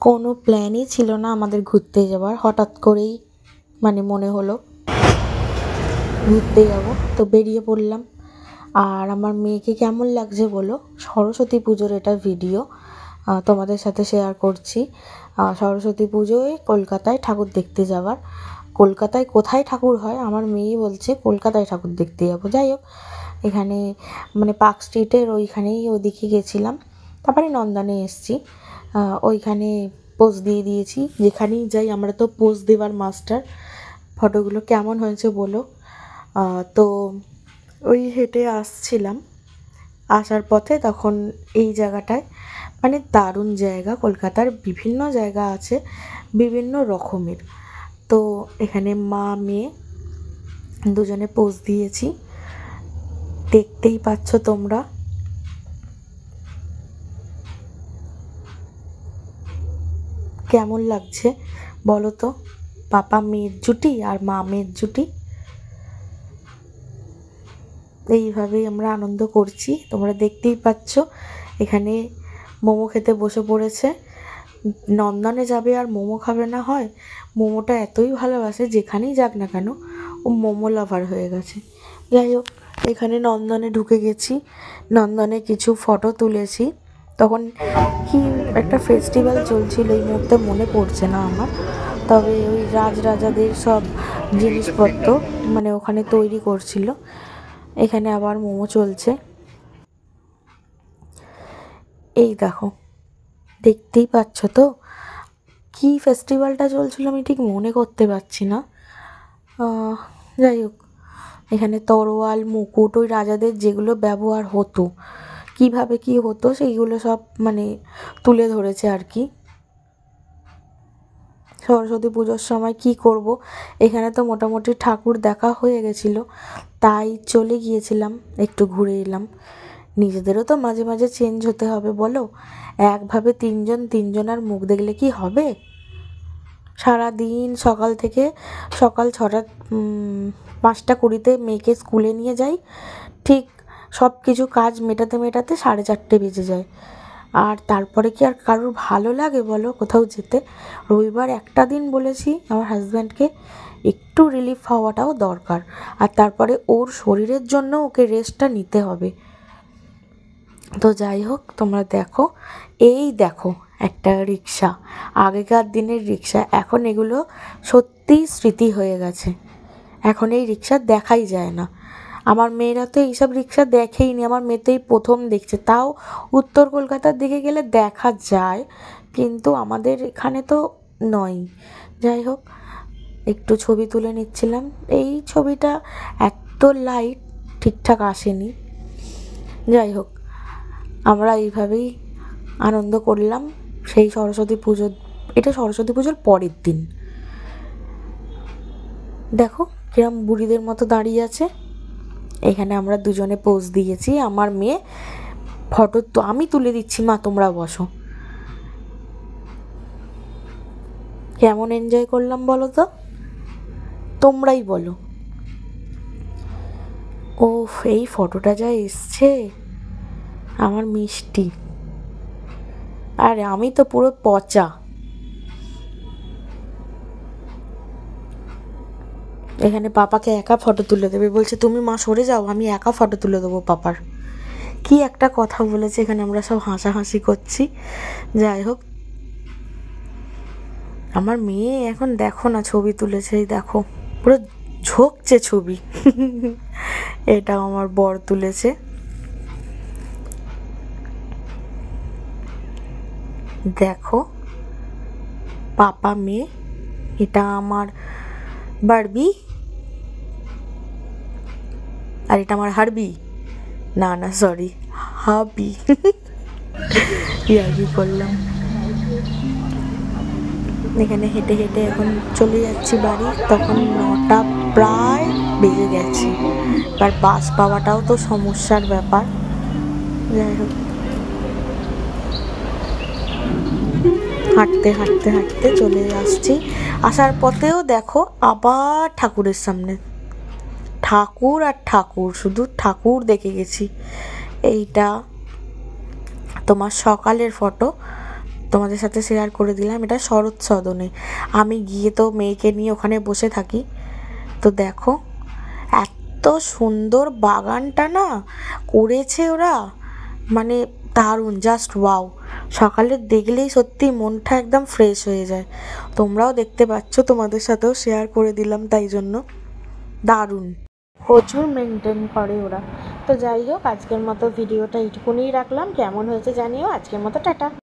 কোনো প্ল্যানই ছিল না আমাদের ঘুরতে যাওয়ার, হঠাৎ করেই মানে মনে হলো ঘুরতে যাব, তো বেরিয়ে পড়লাম। আর আমার মেয়েকে কেমন লাগছে বলো, সরস্বতী পুজোর এটা ভিডিও তোমাদের সাথে শেয়ার করছি। সরস্বতী পুজোয় কলকাতায় ঠাকুর দেখতে যাওয়ার। কলকাতায় কোথায় ঠাকুর হয় আমার মেয়েই বলছে কলকাতায় ঠাকুর দেখতে যাবো। যাই হোক, এখানে মানে পার্ক স্ট্রিটের ওইখানেই ওদিকে গেছিলাম, তারপরে নন্দনে এসছি। ওইখানে পোজ দিয়ে দিয়েছি, যেখানেই যাই আমরা তো পোজ দেওয়ার মাস্টার। ফটোগুলো কেমন হয়েছে বলো। তো ওই হেঁটে আসছিলাম, আসার পথে তখন এই জায়গাটায় মানে দারুণ জায়গা, কলকাতার বিভিন্ন জায়গা আছে বিভিন্ন রকমের। তো এখানে মা মেয়ে দুজনে পোজ দিয়েছি, দেখতেই পাচ্ছ তোমরা। কেমন লাগছে বলো তো, পাপা মেয়ের জুটি আর মা মেয়ের জুটি। এইভাবেই আমরা আনন্দ করছি, তোমরা দেখতেই পাচ্ছ। এখানে মোমো খেতে বসে পড়েছে। নন্দনে যাবে আর মোমো খাবে না হয়? মোমোটা এতই ভালোবাসে, যেখানেই যাক না কেন ও মোমো লাভার হয়ে গেছে। যাই হোক, এখানে নন্দনে ঢুকে গেছি, নন্দনে কিছু ফটো তুলেছি। তখন কি একটা ফেস্টিভ্যাল চলছিল, এই মুহূর্তে মনে পড়ছে না আমার, তবে ওই রাজাদের সব জিনিসপত্র মানে ওখানে তৈরি করছিল। এখানে আবার মোমো চলছে, এই দেখো, দেখতেই পাচ্ছ তো। কি ফেস্টিভ্যালটা চলছিল আমি ঠিক মনে করতে পারছি না। যাই হোক, এখানে তরোয়াল মুকুট ওই রাজাদের যেগুলো ব্যবহার হতো, কিভাবে কি হতো সেইগুলো সব মানে তুলে ধরেছে আর কি। সরস্বতী পুজোর সময় কি করব, এখানে তো মোটামুটি ঠাকুর দেখা হয়ে গেছিল, তাই চলে গিয়েছিলাম একটু ঘুরে এলাম। নিজেদেরও তো মাঝে মাঝে চেঞ্জ হতে হবে বলো, একভাবে তিনজনের মুখ দেখলে কি হবে? সারাদিন সকাল থেকে সকাল 5:20 মেয়েকে স্কুলে নিয়ে যাই, ঠিক সব কিছু কাজ মেটাতে 4:30 বেজে যায়। আর তারপরে কি আর কারোর ভালো লাগে বলো কোথাও যেতে? রবিবার একটা দিন বলেছি আমার হাজব্যান্ডকে একটু রিলিফ হওয়াটাও দরকার, আর তারপরে ওর শরীরের জন্য ওকে রেস্টটা নিতে হবে। তো যাই হোক, তোমরা দেখো, এই দেখো একটা রিক্সা, আগেকার দিনের রিক্সা, এখন এগুলো সত্যিই স্মৃতি হয়ে গেছে, এখন এই রিক্সা দেখাই যায় না। আমার মেয়েরা তো এইসব রিক্সা দেখেইনি, আমার মেয়ে তো এই প্রথম দেখছে, তাও উত্তর কলকাতার দিকে গেলে দেখা যায়, কিন্তু আমাদের এখানে তো নয়। যাই হোক, একটু ছবি তুলে নিচ্ছিলাম। এই ছবিটা এত লাইট ঠিকঠাক আসেনি। যাই হোক, আমরা এইভাবেই আনন্দ করলাম সেই সরস্বতী পুজো। এটা সরস্বতী পুজোর পরের দিন। দেখো কিরম বুড়িদের মতো দাঁড়িয়ে আছে। এখানে আমরা দুজনে পোজ দিয়েছি, আমার মেয়ে ফটো তো আমি তুলে দিচ্ছি, মা তোমরা বসো। কেমন এনজয় করলাম বলো তো, তোমরাই বলো। ও এই ফটোটা যা এসছে আমার মিষ্টি, আর আমি তো পুরো পচা। এখানে পাপাকে একা ফটো তুলে দেবে বলছে, তুমি মা সরে যাও, আমি একা ফটো তুলে দেবো পাপার। কি একটা কথা বলেছে, এখানে আমরা সব হাসাহাসি করছি। যাই হোক, আমার মেয়ে এখন দেখো না ছবি তুলেছে, এই দেখো পুরো ঝোঁকছে ছবি। এটা আমার বর তুলেছে। দেখো পাপা মেয়ে, এটা আমার বারবি আর এটা আমার হারবি, না সরি হাবি। ইয়ার্কি করলাম। এখানে হেঁটে হেঁটে এখন চলে যাচ্ছি বাড়ি, তখন 9টা প্রায় বেজে গেছে, এবার বাস পাওয়াটাও তো সমস্যার ব্যাপার। যাই হোক, হাঁটতে হাঁটতে হাঁটতে চলে আসছি। আসার পথেও দেখো আবার ঠাকুরের সামনে ঠাকুর আর ঠাকুর, শুধু ঠাকুর দেখে গেছি। এইটা তোমার সকালের ফটো, তোমাদের সাথে শেয়ার করে দিলাম। এটা শরৎ সদনে আমি গিয়ে তো মেয়েকে নিয়ে ওখানে বসে থাকি। তো দেখো এত সুন্দর বাগানটা না করেছে ওরা, মানে দারুণ, জাস্ট ওয়াও। সকালে দেখলেই সত্যি মনটা একদম ফ্রেশ হয়ে যায়। তোমরাও দেখতে পাচ্ছ, তোমাদের সাথেও শেয়ার করে দিলাম, তাই জন্য দারুণ, প্রচুর মেনটেন করে ওরা। তো যাই হোক, আজকের মতো ভিডিওটা এইটুকুনি রাখলাম। কেমন হয়েছে জানিও। আজকের মতো টাটা।